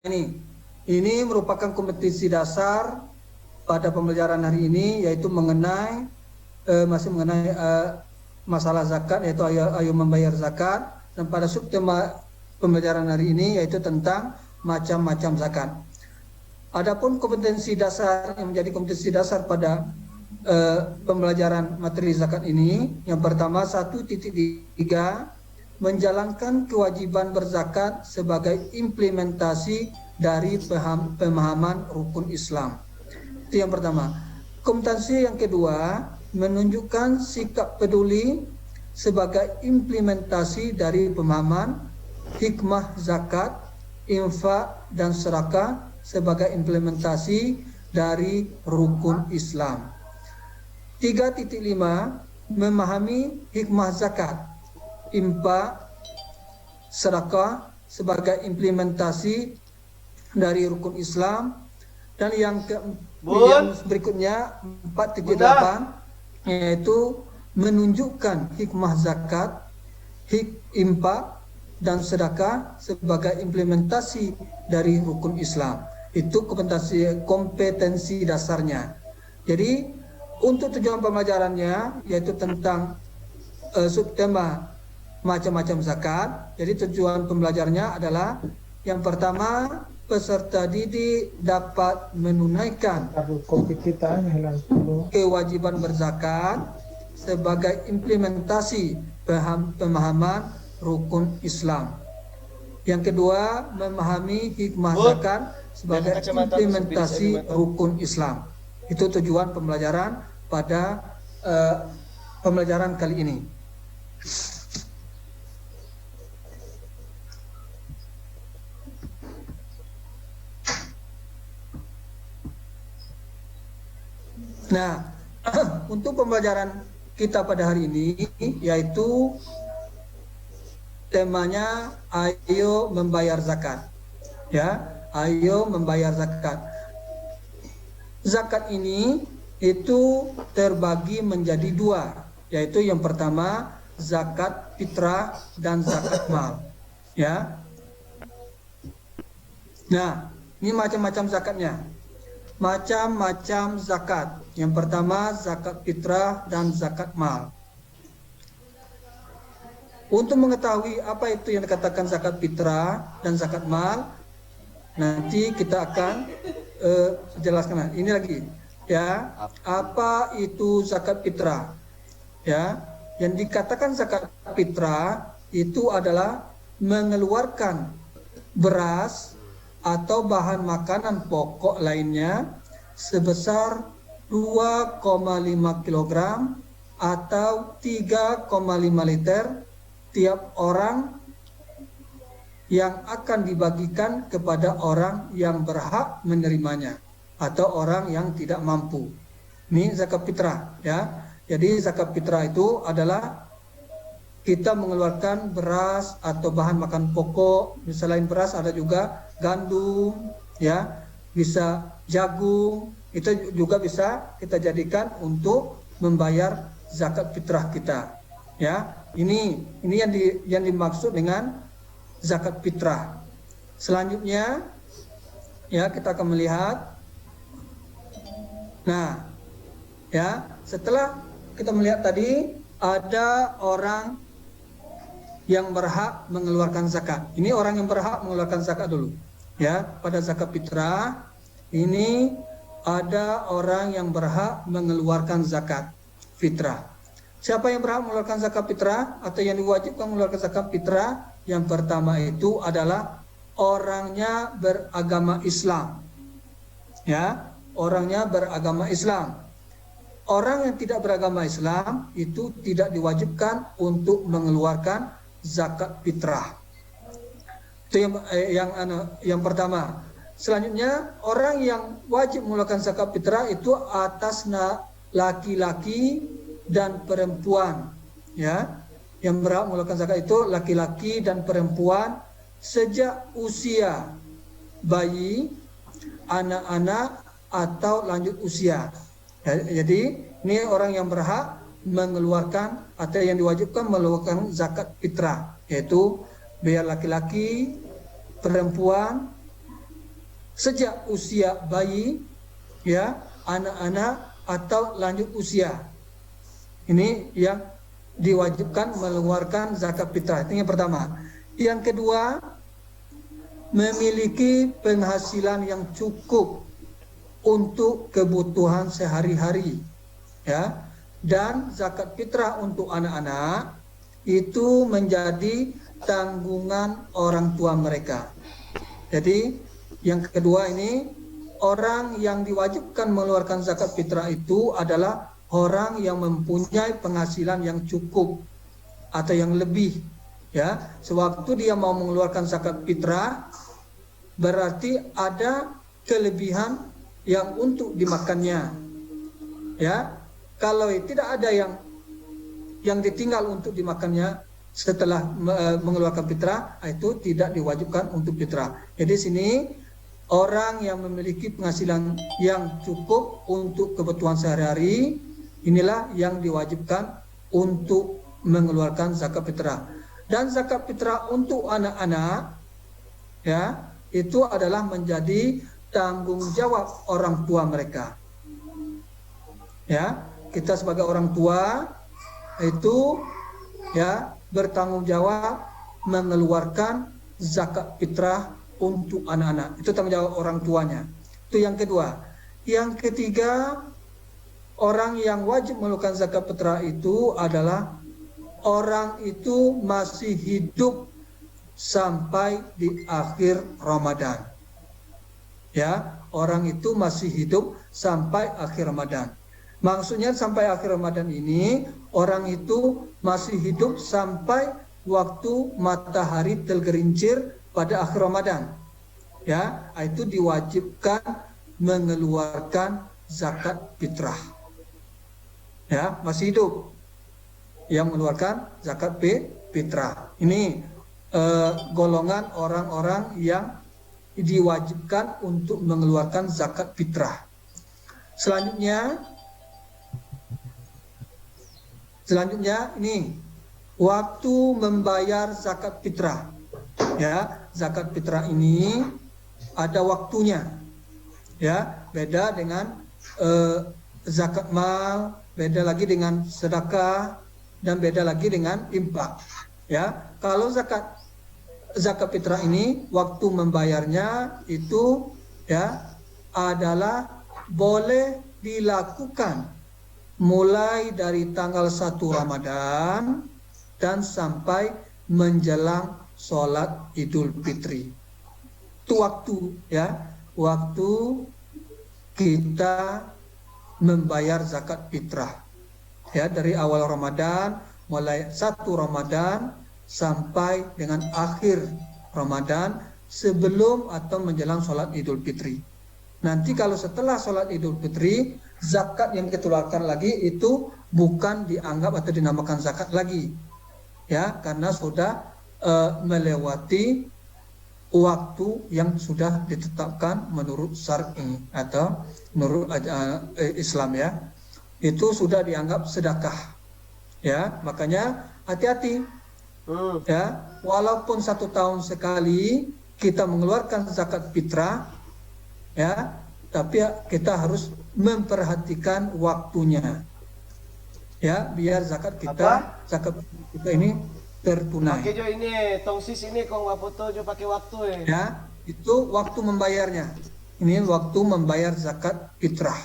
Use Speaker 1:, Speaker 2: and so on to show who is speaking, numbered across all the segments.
Speaker 1: Ini merupakan kompetensi dasar pada pembelajaran hari ini, yaitu masih mengenai masalah zakat, yaitu ayo membayar zakat, dan pada subtema pembelajaran hari ini yaitu tentang macam-macam zakat. Adapun kompetensi dasar yang menjadi kompetensi dasar pada pembelajaran materi zakat ini, yang pertama 1.3 menjalankan kewajiban berzakat sebagai implementasi dari pemahaman rukun Islam. Itu yang pertama. Kompetensi yang kedua, menunjukkan sikap peduli sebagai implementasi dari pemahaman hikmah zakat, infak, dan sedekah sebagai implementasi dari rukun Islam. 3.5 memahami hikmah zakat, infak, sedekah sebagai implementasi dari rukun Islam. Dan yang berikutnya 4.8 yaitu menunjukkan hikmah zakat, infak, dan sedekah sebagai implementasi dari rukun Islam. Itu kompetensi dasarnya. Jadi untuk tujuan pembelajarannya yaitu tentang subtema macam-macam zakat. Jadi tujuan pembelajarnya adalah yang pertama, peserta didik dapat menunaikan kewajiban berzakat sebagai implementasi pemahaman rukun Islam. Yang kedua, memahami hikmah zakat sebagai implementasi rukun Islam. Itu tujuan pembelajaran pada pembelajaran kali ini. Nah, untuk pembelajaran kita pada hari ini yaitu temanya ayo membayar zakat. Ya, ayo membayar zakat. Zakat ini itu terbagi menjadi dua, yaitu yang pertama zakat fitrah dan zakat mal. Ya. Nah, ini macam-macam zakatnya. Macam-macam zakat. Yang pertama zakat fitrah dan zakat mal. Untuk mengetahui apa itu yang dikatakan zakat fitrah dan zakat mal, nanti kita akan jelaskan. Ini lagi, ya. Apa itu zakat fitrah? Ya, yang dikatakan zakat fitrah itu adalah mengeluarkan beras atau bahan makanan pokok lainnya sebesar 2,5 kg atau 3,5 liter tiap orang yang akan dibagikan kepada orang yang berhak menerimanya atau orang yang tidak mampu. Ini zakat fitrah, ya. Jadi zakat fitrah itu adalah kita mengeluarkan beras atau bahan makan pokok, selain beras ada juga gandum, ya, bisa jagung, itu juga bisa kita jadikan untuk membayar zakat fitrah kita. Ya, ini yang dimaksud dengan zakat fitrah. Selanjutnya, ya, kita akan melihat. Nah, ya, setelah kita melihat tadi ada orang yang berhak mengeluarkan zakat. Ini orang yang berhak mengeluarkan zakat dulu. Ya, pada zakat fitrah ini ada orang yang berhak mengeluarkan zakat fitrah. Siapa yang berhak mengeluarkan zakat fitrah atau yang diwajibkan mengeluarkan zakat fitrah? Yang pertama itu adalah orangnya beragama Islam. Ya, orangnya beragama Islam. Orang yang tidak beragama Islam itu tidak diwajibkan untuk mengeluarkan zakat fitrah. Itu yang pertama. Selanjutnya, orang yang wajib mengeluarkan zakat fitrah itu atas laki-laki dan perempuan. Ya, yang berhak mengeluarkan zakat itu laki-laki dan perempuan sejak usia bayi, anak-anak atau lanjut usia. Ya, jadi ini orang yang berhak mengeluarkan atau yang diwajibkan mengeluarkan zakat fitrah, yaitu biar laki-laki, perempuan, sejak usia bayi, ya, anak-anak atau lanjut usia. Ini yang diwajibkan mengeluarkan zakat fitrah. Itu yang pertama. Yang kedua, memiliki penghasilan yang cukup untuk kebutuhan sehari-hari, ya. Dan zakat fitrah untuk anak-anak itu menjadi tanggungan orang tua mereka. Jadi yang kedua ini, orang yang diwajibkan mengeluarkan zakat fitrah itu adalah orang yang mempunyai penghasilan yang cukup atau yang lebih, ya. Sewaktu dia mau mengeluarkan zakat fitrah, berarti ada kelebihan yang untuk dimakannya, ya. Kalau tidak ada yang ditinggal untuk dimakannya setelah mengeluarkan fitrah, itu tidak diwajibkan untuk fitrah. Jadi sini orang yang memiliki penghasilan yang cukup untuk kebutuhan sehari-hari, inilah yang diwajibkan untuk mengeluarkan zakat fitrah. Dan zakat fitrah untuk anak-anak, ya, itu adalah menjadi tanggung jawab orang tua mereka. Ya, kita sebagai orang tua itu, ya, bertanggung jawab mengeluarkan zakat fitrah untuk anak-anak. Itu tanggung jawab orang tuanya. Itu yang kedua. Yang ketiga, orang yang wajib mengeluarkan zakat fitrah itu adalah orang itu masih hidup sampai di akhir Ramadan. Ya, orang itu masih hidup sampai akhir Ramadan. Maksudnya sampai akhir Ramadan ini, orang itu masih hidup sampai waktu matahari tergelincir pada akhir Ramadan. Ya, itu diwajibkan mengeluarkan zakat fitrah. Ya, masih hidup yang mengeluarkan zakat fitrah. Ini golongan orang-orang yang diwajibkan untuk mengeluarkan zakat fitrah. Selanjutnya ini waktu membayar zakat fitrah. Ya, zakat fitrah ini ada waktunya. Ya, beda dengan zakat mal, beda lagi dengan sedekah, dan beda lagi dengan infak. Ya, kalau zakat fitrah ini waktu membayarnya itu, ya, adalah boleh dilakukan mulai dari tanggal 1 Ramadan dan sampai menjelang sholat Idul Fitri. Itu waktu, ya, waktu kita membayar zakat fitrah. Ya, dari awal Ramadan, mulai 1 Ramadan sampai dengan akhir Ramadan sebelum atau menjelang sholat Idul Fitri. Nanti kalau setelah sholat Idul Fitri, zakat yang dikeluarkan lagi itu bukan dianggap atau dinamakan zakat lagi, ya, karena sudah melewati waktu yang sudah ditetapkan menurut syar'i atau menurut Islam, ya, itu sudah dianggap sedekah, ya. Makanya hati-hati, ya, walaupun 1 tahun sekali kita mengeluarkan zakat fitrah, ya, tapi kita harus memperhatikan waktunya, ya, biar zakat kita ini tertunai.
Speaker 2: Pakai jo ini tongsis ini kong wapoto jo pakai waktu
Speaker 1: ya, itu waktu membayarnya. Ini waktu membayar zakat fitrah,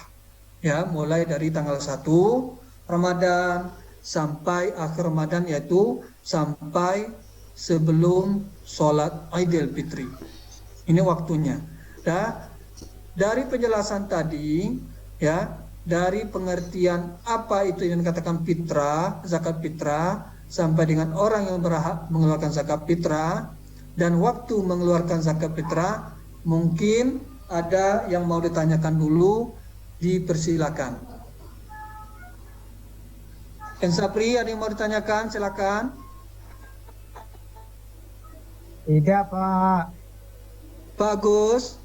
Speaker 1: ya, mulai dari tanggal 1 Ramadan sampai akhir Ramadan, yaitu sampai sebelum sholat Idul Fitri. Ini waktunya. Dan dari penjelasan tadi, ya, dari pengertian apa itu yang dikatakan fitrah, zakat fitrah, sampai dengan orang yang berhak mengeluarkan zakat fitrah dan waktu mengeluarkan zakat fitrah, mungkin ada yang mau ditanyakan dulu, dipersilakan. Ensapri, ada yang mau ditanyakan, silakan.
Speaker 3: Tidak, Pak.
Speaker 1: Pak Agus.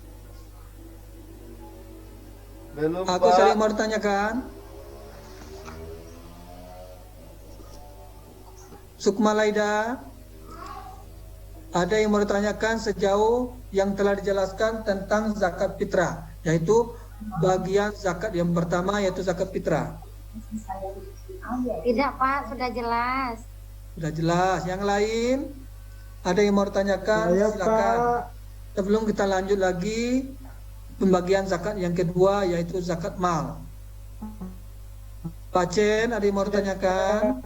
Speaker 2: Belum,
Speaker 1: Aku
Speaker 2: Pak.
Speaker 1: sering mau ditanyakan. Sukma Laida. ada yang mau ditanyakan sejauh yang telah dijelaskan tentang zakat fitrah, yaitu bagian zakat yang pertama yaitu zakat fitrah.
Speaker 4: Tidak Pak, sudah jelas.
Speaker 1: Sudah jelas. Yang lain ada yang mau ditanyakan?
Speaker 3: Saya,
Speaker 1: Silakan.
Speaker 3: Pak.
Speaker 1: Sebelum kita lanjut lagi pembagian zakat yang kedua yaitu zakat mal. Pak Chen, ada yang mau ditanyakan?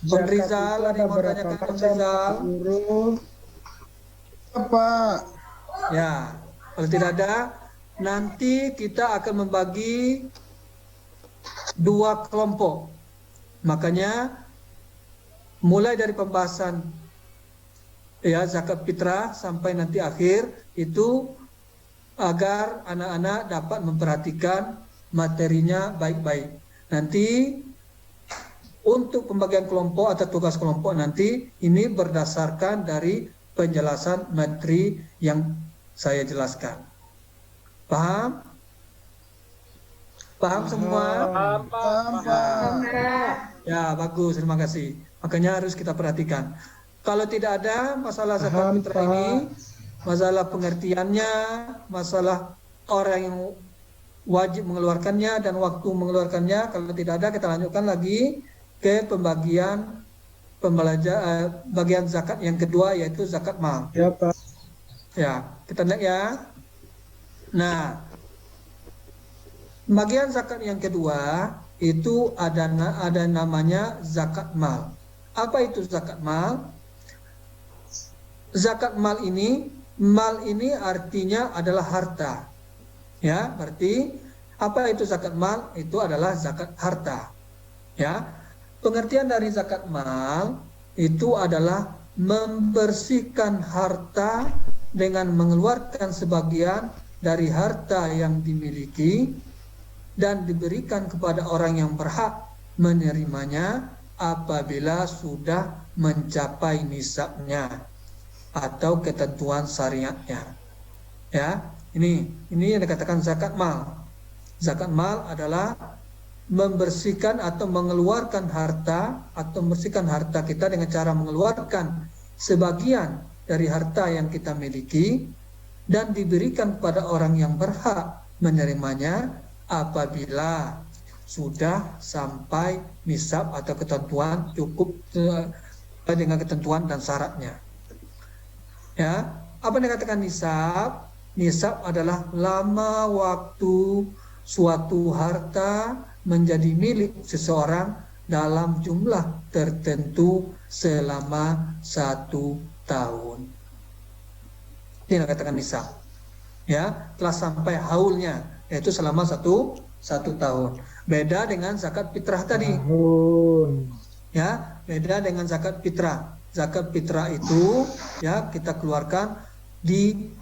Speaker 1: Om Rizal, ada yang mau ditanyakan? Om Rizal?
Speaker 3: Pak.
Speaker 1: Ya, kalau tidak ada, nanti kita akan membagi dua kelompok. Makanya mulai dari pembahasan ya zakat fitrah sampai nanti akhir itu agar anak-anak dapat memperhatikan materinya baik-baik. Nanti untuk pembagian kelompok atau tugas kelompok nanti ini berdasarkan dari penjelasan materi yang saya jelaskan. Paham? Paham semua?
Speaker 3: Paham.
Speaker 1: Ya, bagus, terima kasih. Makanya harus kita perhatikan. Kalau tidak ada masalah zakat
Speaker 3: Paham,
Speaker 1: fitrah
Speaker 3: Pak.
Speaker 1: ini, masalah pengertiannya, masalah orang yang wajib mengeluarkannya dan waktu mengeluarkannya, kalau tidak ada kita lanjutkan lagi ke pembagian bagian zakat yang kedua yaitu zakat mal.
Speaker 3: Ya, Pak.
Speaker 1: Ya, kita lihat ya. Nah, bagian zakat yang kedua itu ada namanya zakat mal. Apa itu zakat mal? Zakat mal ini artinya adalah harta. Ya, berarti apa itu zakat mal? Itu adalah zakat harta. Ya. Pengertian dari zakat mal itu adalah membersihkan harta dengan mengeluarkan sebagian dari harta yang dimiliki dan diberikan kepada orang yang berhak menerimanya apabila sudah mencapai nisabnya atau ketentuan syariatnya. Ya, ini yang dikatakan zakat mal. Zakat mal adalah membersihkan atau mengeluarkan harta atau membersihkan harta kita dengan cara mengeluarkan sebagian dari harta yang kita miliki dan diberikan kepada orang yang berhak menerimanya apabila sudah sampai nisab atau ketentuan cukup dengan ketentuan dan syaratnya. Ya, apa yang dikatakan nisab? Nisab adalah lama waktu suatu harta menjadi milik seseorang dalam jumlah tertentu selama 1 tahun. Ini yang dikatakan nisab. Ya, telah sampai haulnya, yaitu selama satu tahun. Beda dengan zakat fitrah tadi. Ya, beda dengan zakat fitrah. Zakat fitrah itu ya kita keluarkan di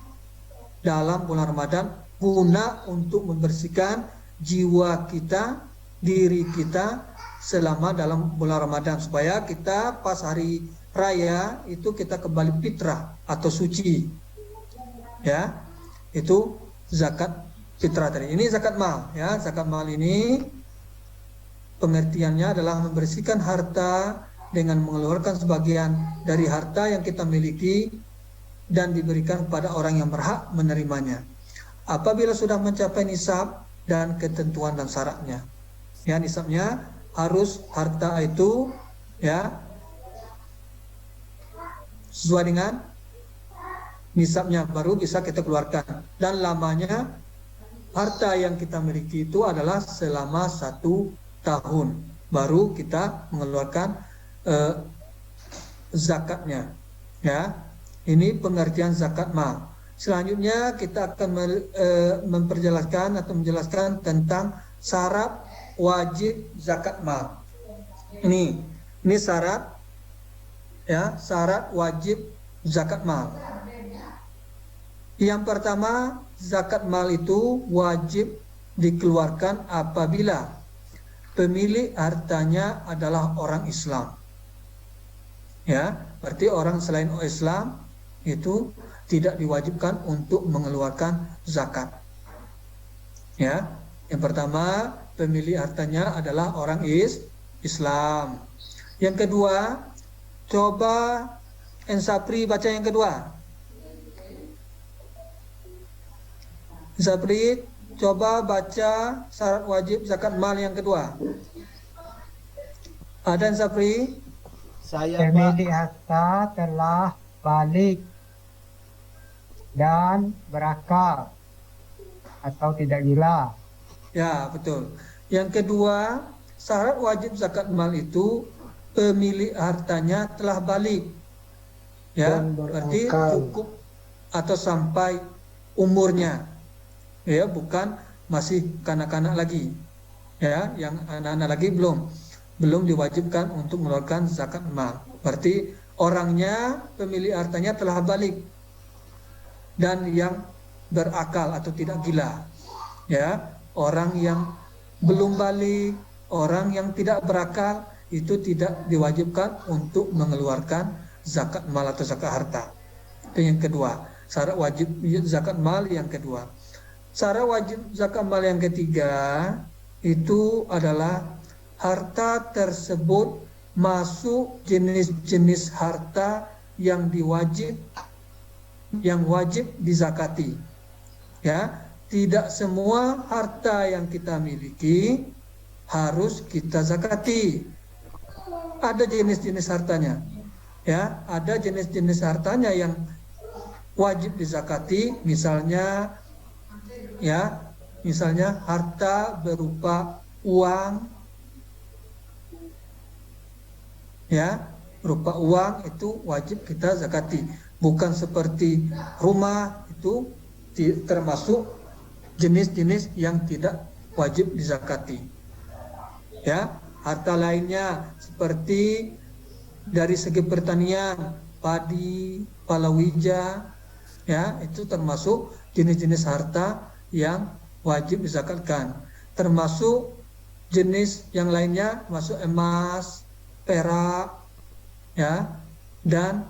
Speaker 1: dalam bulan Ramadan guna untuk membersihkan jiwa kita, diri kita selama dalam bulan Ramadan supaya kita pas hari raya itu kita kembali fitrah atau suci. Ya, itu zakat fitrah tadi. Ini zakat mal ya. Zakat mal ini pengertiannya adalah membersihkan harta dengan mengeluarkan sebagian dari harta yang kita miliki dan diberikan kepada orang yang berhak menerimanya apabila sudah mencapai nisab dan ketentuan dan syaratnya. Ya, nisabnya harus harta itu ya sesuai dengan nisabnya baru bisa kita keluarkan, dan lamanya harta yang kita miliki itu adalah selama 1 tahun baru kita mengeluarkan zakatnya. Ya, ini pengertian zakat mal. Selanjutnya kita akan memperjelaskan atau menjelaskan tentang syarat wajib zakat mal. Ini syarat ya, syarat wajib zakat mal. Yang pertama, zakat mal itu wajib dikeluarkan apabila pemilik hartanya adalah orang Islam. Ya, berarti orang selain Islam itu tidak diwajibkan untuk mengeluarkan zakat. Ya, yang pertama pemilik hartanya adalah orang Islam. Yang kedua, coba Ensapri baca yang kedua. Ensapri, coba baca syarat wajib zakat mal yang kedua. Ada Ensapri?
Speaker 2: Saya Pak.
Speaker 4: Pemilik harta telah balik dan berakal atau tidak gila.
Speaker 1: Ya, betul. Yang kedua, syarat wajib zakat mal itu pemilik hartanya telah balik. Ya,
Speaker 3: Dan
Speaker 1: berarti
Speaker 3: berakal.
Speaker 1: cukup atau sampai umurnya. Ya, bukan masih kanak-kanak lagi. Ya, yang anak-anak lagi belum diwajibkan untuk mengeluarkan zakat mal. Berarti orangnya, pemilik hartanya telah balik dan yang berakal atau tidak gila. Ya, orang yang belum balik, orang yang tidak berakal itu tidak diwajibkan untuk mengeluarkan zakat mal atau zakat harta. Itu yang kedua, syarat wajib zakat mal yang kedua. Syarat wajib zakat mal yang ketiga itu adalah harta tersebut masuk jenis-jenis harta yang wajib dizakati. Ya, tidak semua harta yang kita miliki harus kita zakati. Ada jenis-jenis hartanya. Ya, ada jenis-jenis hartanya yang wajib dizakati, misalnya harta berupa uang. Ya, berupa uang itu wajib kita zakati. Bukan seperti rumah, itu termasuk jenis-jenis yang tidak wajib dizakati. Ya, harta lainnya seperti dari segi pertanian, padi, palawija, ya, itu termasuk jenis-jenis harta yang wajib dizakatkan. Termasuk jenis yang lainnya masuk emas, perak, ya, dan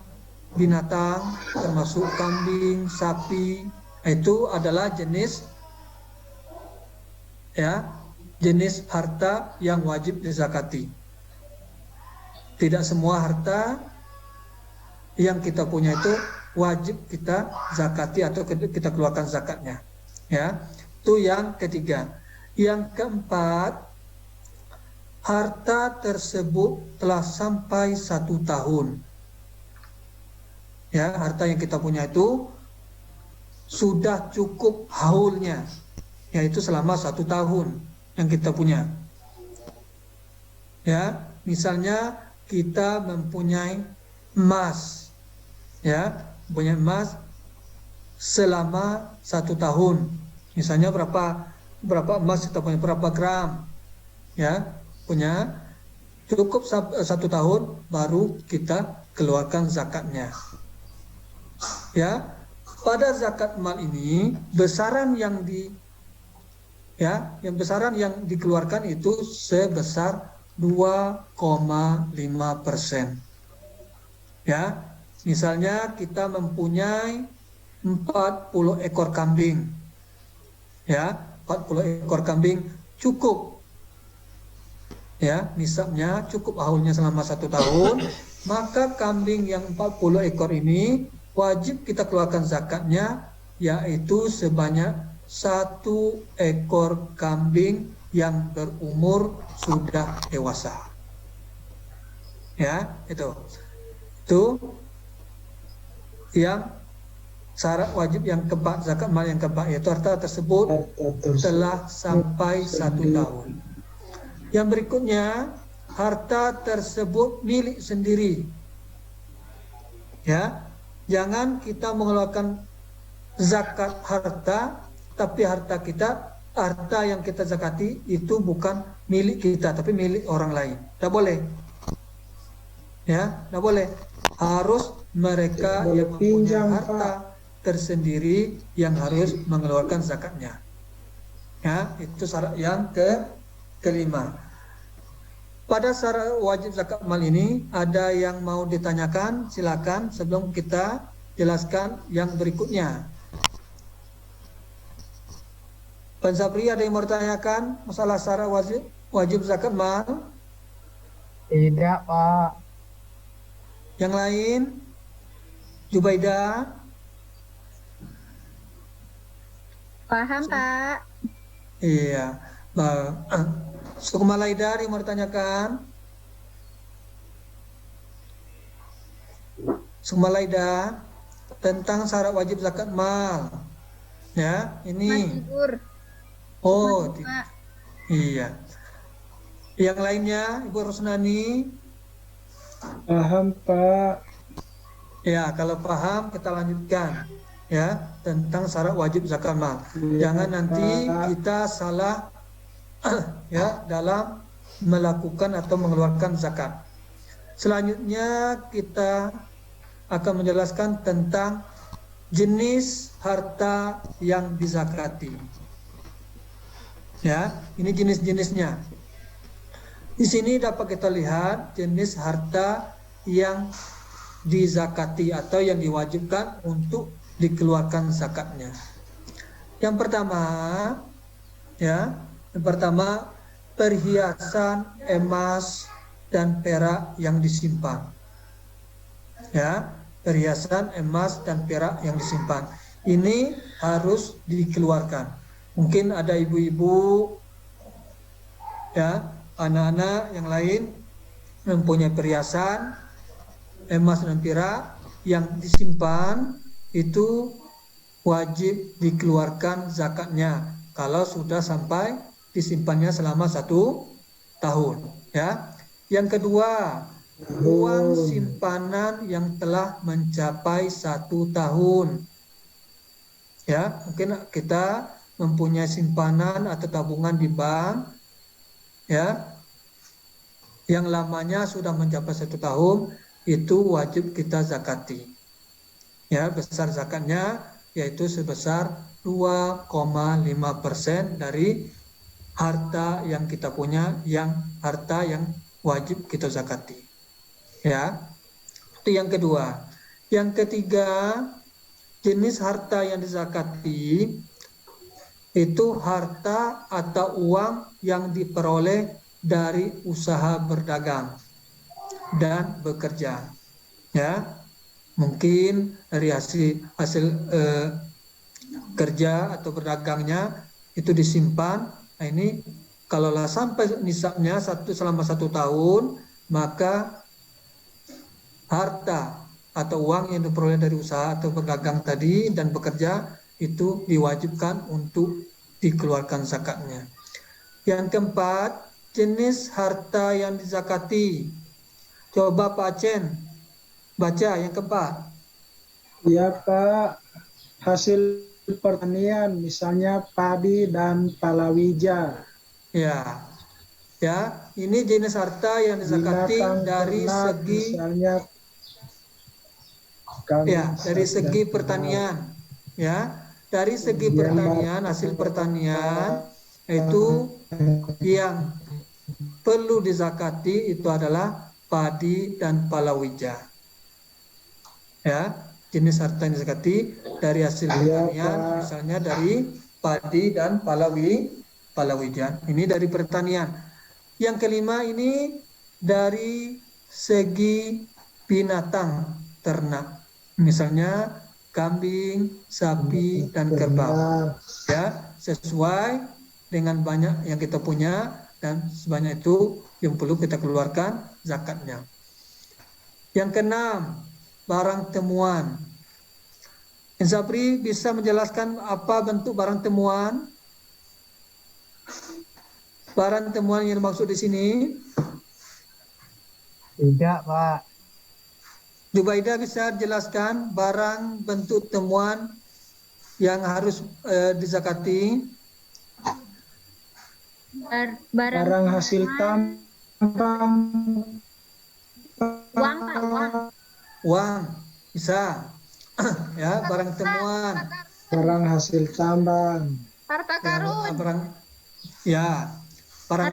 Speaker 1: binatang termasuk kambing, sapi. Itu adalah jenis harta yang wajib dizakati. Tidak semua harta yang kita punya itu wajib kita zakati atau kita keluarkan zakatnya. Ya, itu yang ketiga. Yang keempat, harta tersebut telah sampai 1 tahun. Ya, harta yang kita punya itu sudah cukup haulnya, yaitu selama 1 tahun yang kita punya. Ya, misalnya kita mempunyai emas, ya, punya emas selama 1 tahun. Misalnya berapa emas kita punya, berapa gram, ya, punya cukup 1 tahun baru kita keluarkan zakatnya. Ya, pada zakat mal ini besaran yang dikeluarkan itu sebesar 2,5%. Ya, misalnya kita mempunyai 40 ekor kambing. Ya, 40 ekor kambing cukup. Ya, nisabnya cukup haulnya selama 1 tahun, maka kambing yang 40 ekor ini wajib kita keluarkan zakatnya, yaitu sebanyak 1 ekor kambing yang berumur sudah dewasa. Ya, itu yang syarat wajib yang keempat, zakat mal yang keempat, yaitu harta tersebut telah sampai 1 tahun. Yang berikutnya, harta tersebut milik sendiri. Ya, jangan kita mengeluarkan zakat harta, tapi harta yang kita zakati itu bukan milik kita, tapi milik orang lain. Tidak boleh. Ya, tidak boleh. Harus mereka yang mempunyai harta tersendiri yang harus mengeluarkan zakatnya. Ya, itu syarat yang kelima. Pada syarat wajib zakat mal ini ada yang mau ditanyakan, silakan sebelum kita jelaskan yang berikutnya. Pak Sabri, ada yang mau ditanyakan masalah syarat wajib zakat mal?
Speaker 4: Tidak, Pak.
Speaker 1: Yang lain? Jubaidah?
Speaker 5: Paham, Pak.
Speaker 1: Iya. Sukmalaida mau ditanyakan? Sukmalaida tentang syarat wajib zakat mal. Ya, ini.
Speaker 5: Tidur.
Speaker 1: Oh,
Speaker 5: Pak.
Speaker 1: iya. Yang lainnya, Ibu Rusnani?
Speaker 3: Paham, Pak.
Speaker 1: Ya, kalau paham kita lanjutkan ya tentang syarat wajib zakat mal.
Speaker 3: Iya,
Speaker 1: Jangan nanti
Speaker 3: Pak.
Speaker 1: kita salah ya dalam melakukan atau mengeluarkan zakat. Selanjutnya kita akan menjelaskan tentang jenis harta yang dizakati. Ya, ini jenis-jenisnya. Di sini dapat kita lihat jenis harta yang dizakati atau yang diwajibkan untuk dikeluarkan zakatnya. Yang pertama perhiasan emas dan perak yang disimpan. Ya, perhiasan emas dan perak yang disimpan. Ini harus dikeluarkan. Mungkin ada ibu-ibu ya, anak-anak yang lain mempunyai perhiasan emas dan perak yang disimpan, itu wajib dikeluarkan zakatnya kalau sudah sampai disimpannya selama 1 tahun. Ya. Yang kedua, uang simpanan yang telah mencapai 1 tahun. Ya, mungkin kita mempunyai simpanan atau tabungan di bank, ya, yang lamanya sudah mencapai 1 tahun, itu wajib kita zakati. Ya, besar zakatnya yaitu sebesar 2,5% dari harta yang kita punya, harta yang wajib kita zakati. Ya, itu yang kedua. Yang ketiga, jenis harta yang dizakati itu harta atau uang yang diperoleh dari usaha berdagang dan bekerja. Ya, mungkin dari hasil kerja atau berdagangnya itu disimpan. Nah, ini kalaulah sampai nisabnya selama 1 tahun, maka harta atau uang yang diperoleh dari usaha atau berdagang tadi dan bekerja itu diwajibkan untuk dikeluarkan zakatnya. Yang keempat, jenis harta yang dizakati. Coba Pak Acen baca yang keempat.
Speaker 3: Ya, Pak. Hasil pertanian, misalnya padi dan palawija.
Speaker 1: Ya, ya, ini jenis harta yang dizakati
Speaker 3: Binatang
Speaker 1: dari
Speaker 3: ternak,
Speaker 1: segi
Speaker 3: misalnya
Speaker 1: ya, dari segi pertanian. Ya, dari segi pertanian, hasil pertanian itu yang perlu dizakati itu adalah padi dan palawija. Ya, jenis harta yang dizakati dari hasil pertanian, misalnya dari padi dan palawija. Ini dari pertanian. Yang kelima ini dari segi binatang ternak, misalnya kambing, sapi, dan kerbau. Ya, sesuai dengan banyak yang kita punya dan sebanyak itu yang perlu kita keluarkan zakatnya. Yang keenam, barang temuan. Insapri bisa menjelaskan apa bentuk barang temuan? Barang temuan yang dimaksud di sini?
Speaker 4: Tidak, Pak.
Speaker 1: Jubaidah bisa jelaskan barang bentuk temuan yang harus dizakati?
Speaker 3: Barang hasil tambang.
Speaker 5: Uang, Pak, uang.
Speaker 1: Uang, bisa. Ya, barang temuan.
Speaker 3: Barang hasil tambang.
Speaker 5: Harta karun.
Speaker 1: Barang, ya,